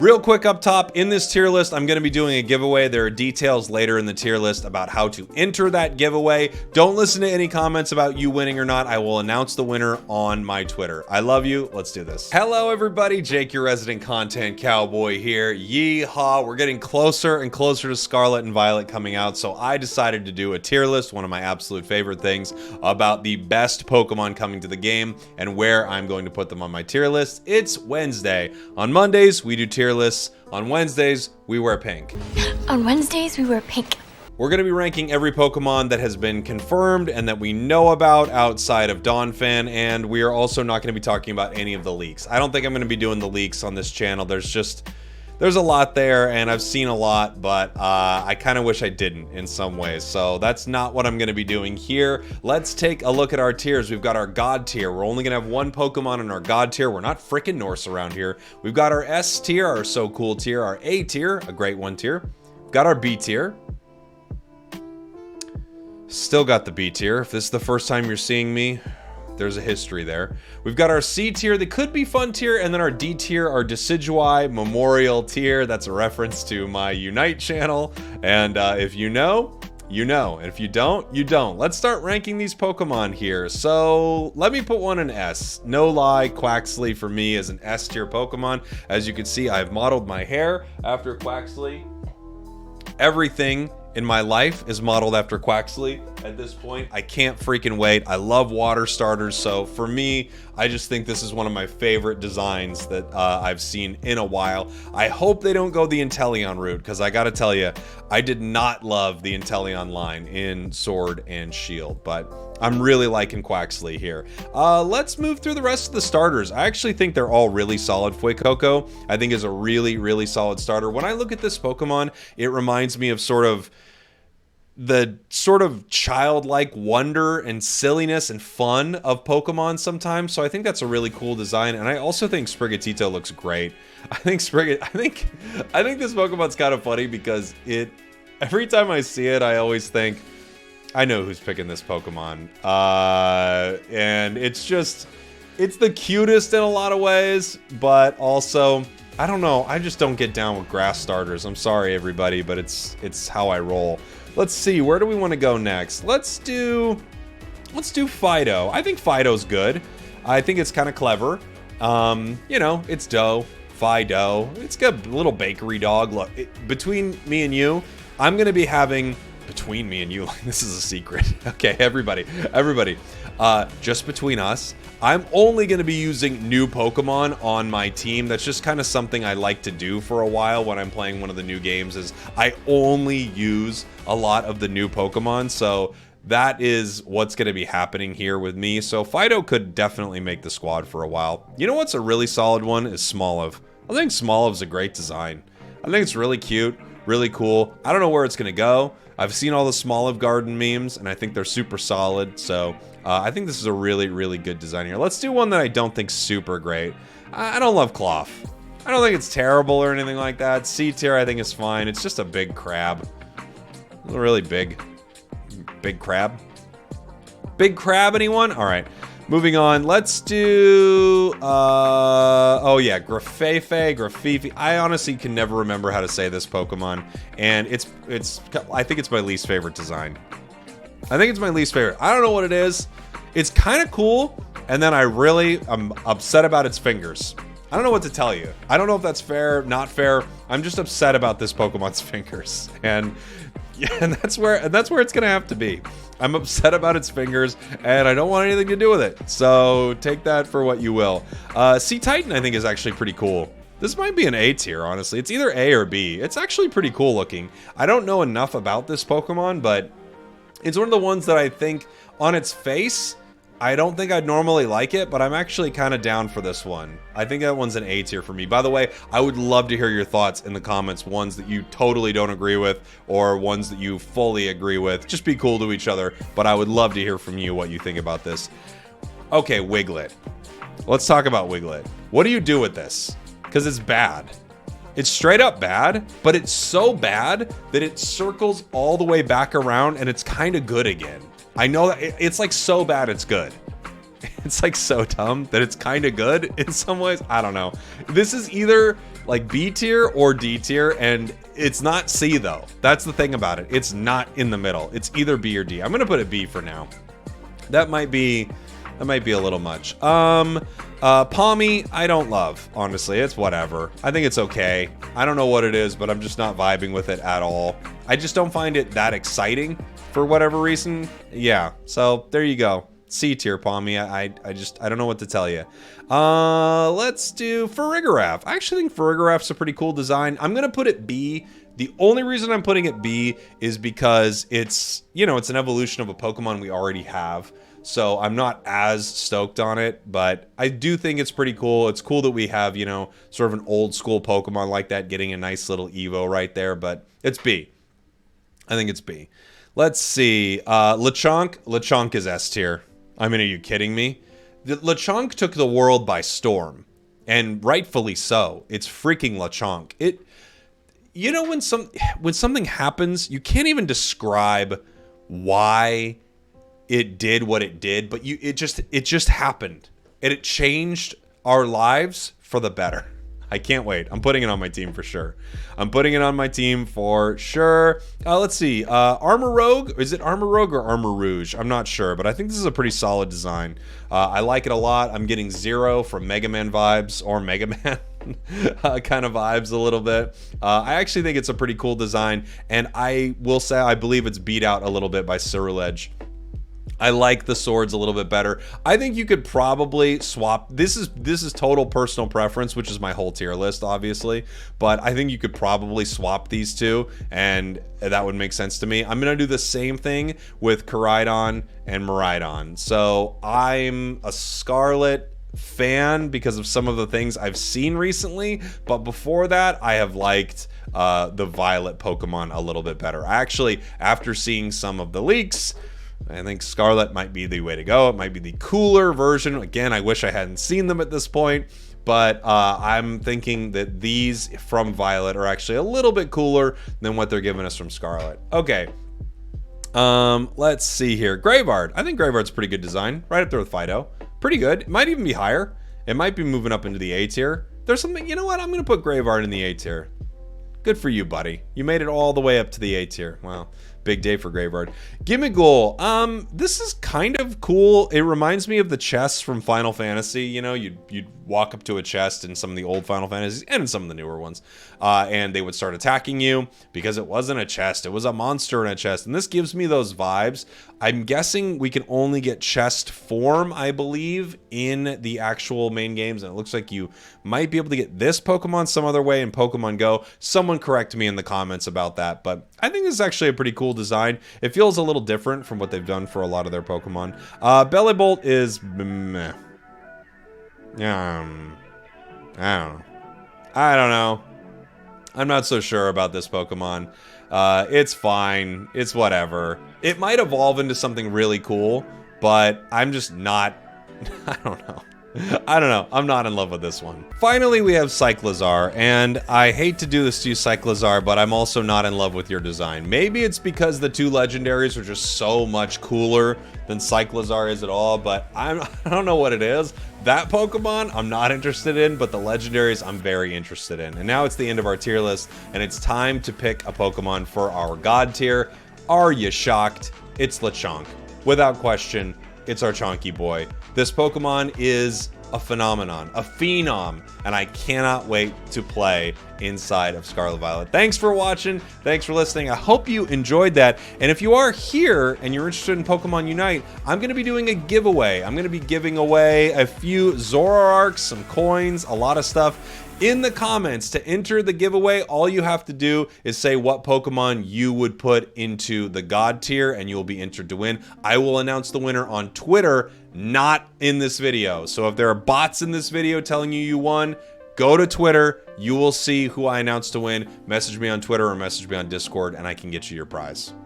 Real quick up top, in this tier list, I'm going to be doing a giveaway. There are details later in the tier list about how to enter that giveaway. Don't listen to any comments about you winning or not. I will announce the winner on my Twitter. I love you. Let's do this. Hello, everybody. Jake, your resident content cowboy here. Yeehaw. We're getting closer and closer to Scarlet and Violet coming out, so I decided to do a tier list, one of my absolute favorite things about the best Pokemon coming to the game and where I'm going to put them on my tier list. It's Wednesday. On Mondays, we do tier lists. On Wednesdays, we wear pink. On Wednesdays, we wear pink. We're going to be ranking every Pokemon that has been confirmed and that we know about outside of Donphan, and we are also not going to be talking about any of the leaks. I don't think I'm going to be doing the leaks on this channel. There's a lot there, and I've seen a lot, but I kind of wish I didn't in some ways. So that's not what I'm going to be doing here. Let's take a look at our tiers. We've got our God tier. We're only going to have one Pokemon in our God tier. We're not freaking Norse around here. We've got our S tier, our so cool tier, our A tier, a great one tier. We've got our B tier. Still got the B tier. If this is the first time you're seeing me, there's a history there. We've got our C tier, that could be fun tier, and then our D tier, our Decidueye Memorial tier. That's a reference to my Unite channel. And if you know, you know. And if you don't, you don't. Let's start ranking these Pokemon here. So let me put one in S. No lie, Quaxly for me is an S tier Pokemon. As you can see, I've modeled my hair after Quaxly. Everything in my life is modeled after Quaxly at this point. I can't freaking wait. I love water starters, so for me, I just think this is one of my favorite designs that I've seen in a while. I hope they don't go the Inteleon route, because I gotta tell you, I did not love the Inteleon line in Sword and Shield, but I'm really liking Quaxly here. Let's move through the rest of the starters. I actually think they're all really solid. Fuecoco, I think, is a really, really solid starter. When I look at this Pokemon, it reminds me of the sort of childlike wonder and silliness and fun of Pokemon sometimes. So I think that's a really cool design. And I also think Sprigatito looks great. I think this Pokemon's kind of funny because every time I see it, I always think, I know who's picking this Pokemon. And it's the cutest in a lot of ways, but also, I don't know, I just don't get down with grass starters. I'm sorry, everybody, but it's how I roll. Let's see, where do we want to go next? Let's do Fido. I think Fido's good. I think it's kind of clever. You know, it's dough, Fido. It's got a little bakery dog. Look, between me and you, I'm going to be having... Between me and you, like this is a secret. Okay, everybody, just between us, I'm only going to be using new Pokemon on my team. That's just kind of something I like to do for a while when I'm playing one of the new games, is I only use a lot of the new Pokemon. So that is what's going to be happening here with me. So Fido could definitely make the squad for a while. You know what's a really solid one is Smoliv. I think Smoliv's a great design. I think it's really cute, really cool. I don't know where it's going to go. I've seen all the Smoliv Garden memes, and I think they're super solid, so I think this is a really, really good design here. Let's do one that I don't think's super great. I don't love Cloth. I don't think it's terrible or anything like that. C tier I think is fine. It's just a big crab. Really big. Big crab. Big crab, anyone? All right. Moving on, let's do, oh yeah, Grafefe. I honestly can never remember how to say this Pokemon, and I think it's my least favorite design. I think it's my least favorite. I don't know what it is. It's kind of cool, and then I'm upset about its fingers. I don't know what to tell you. I don't know if that's fair, not fair. I'm just upset about this Pokemon's fingers, and that's where it's gonna have to be. I'm upset about its fingers, and I don't want anything to do with it. So take that for what you will. Sea Titan, I think, is actually pretty cool. This might be an A tier, honestly. It's either A or B. It's actually pretty cool looking. I don't know enough about this Pokemon, but it's one of the ones that I think, on its face, I don't think I'd normally like it, but I'm actually kind of down for this one. I think that one's an A tier for me. By the way, I would love to hear your thoughts in the comments, ones that you totally don't agree with, or ones that you fully agree with. Just be cool to each other, but I would love to hear from you what you think about this. Okay, Wiglet. Let's talk about Wiglet. What do you do with this? Because it's bad. It's straight up bad, but it's so bad that it circles all the way back around and it's kind of good again. I know that it's like so bad it's good. It's like so dumb that it's kind of good in some ways. I don't know. This is either like B tier or D tier, and it's not C though. That's the thing about it. It's not in the middle. It's either B or D. I'm gonna put it B for now. That might be a little much. Palmy, I don't love, honestly. It's whatever. I think it's okay. I don't know what it is, but I'm just not vibing with it at all. I just don't find it that exciting for whatever reason. Yeah, so there you go. C tier, Palmy. I don't know what to tell you. Let's do Farigiraf. I actually think Farigiraf's a pretty cool design. I'm gonna put it B. The only reason I'm putting it B is because it's, you know, it's an evolution of a Pokemon we already have. So I'm not as stoked on it, but I do think it's pretty cool. It's cool that we have, you know, sort of an old school Pokemon like that getting a nice little Evo right there, but it's B. I think it's B. Let's see. Lechonk. Lechonk is S tier. I mean, are you kidding me? Lechonk took the world by storm, and rightfully so. It's freaking Lechonk. You know, when something happens, you can't even describe why it did what it did, but it just happened, and it changed our lives for the better. I can't wait. I'm putting it on my team for sure. Let's see. Armor Rogue. Is it Armor Rogue or Armor Rouge? I'm not sure, but I think this is a pretty solid design. I like it a lot. I'm getting Zero from Mega Man vibes, or Mega Man kind of vibes a little bit. I actually think it's a pretty cool design, and I will say I believe it's beat out a little bit by Ceruledge. I like the swords a little bit better. I think you could probably swap. This is total personal preference, which is my whole tier list, obviously. But I think you could probably swap these two, and that would make sense to me. I'm going to do the same thing with Koraidon and Miraidon. So I'm a Scarlet fan because of some of the things I've seen recently. But before that, I have liked the Violet Pokemon a little bit better. Actually, after seeing some of the leaks, I think Scarlet might be the way to go. It might be the cooler version. Again, I wish I hadn't seen them at this point, but I'm thinking that these from Violet are actually a little bit cooler than what they're giving us from Scarlet. Okay. Let's see here. Graveyard. I think Graveyard's a pretty good design. Right up there with Fido. Pretty good. It might even be higher. It might be moving up into the A tier. There's something, you know what? I'm going to put Graveyard in the A tier. Good for you, buddy. You made it all the way up to the A tier. Wow. Big day for Graveyard. Gimmighoul. This is kind of cool. It reminds me of the chests from Final Fantasy. You know, you'd walk up to a chest in some of the old Final Fantasies and in some of the newer ones, and they would start attacking you because it wasn't a chest. It was a monster in a chest, and this gives me those vibes. I'm guessing we can only get chest form, I believe, in the actual main games, and it looks like you might be able to get this Pokemon some other way in Pokemon Go. Someone correct me in the comments about that, but I think this is actually a pretty cool design. It feels a little different from what they've done for a lot of their Pokemon. Bellibolt is meh. I don't know. I'm not so sure about this Pokemon. It's fine. It's whatever. It might evolve into something really cool, but I'm just not. I don't know. I'm not in love with this one. Finally, we have Cyclizar, and I hate to do this to you, Cyclizar, but I'm also not in love with your design. Maybe it's because the two legendaries are just so much cooler than Cyclizar is at all, but I don't know what it is. That Pokemon, I'm not interested in, but the legendaries, I'm very interested in. And now it's the end of our tier list, and it's time to pick a Pokemon for our God tier. Are you shocked? It's Lechonk. Without question, it's our Chonky boy. This Pokemon is a phenomenon, a phenom, and I cannot wait to play inside of Scarlet Violet. Thanks for watching. Thanks for listening. I hope you enjoyed that. And if you are here and you're interested in Pokemon Unite, I'm going to be doing a giveaway. I'm going to be giving away a few Zoroarks, some coins, a lot of stuff. In the comments, to enter the giveaway, all you have to do is say what Pokemon you would put into the God tier, and you'll be entered to win. I will announce the winner on Twitter, not in this video. So if there are bots in this video telling you won, go to Twitter. You will see who I announced to win. Message me on Twitter or message me on Discord, and I can get you your prize.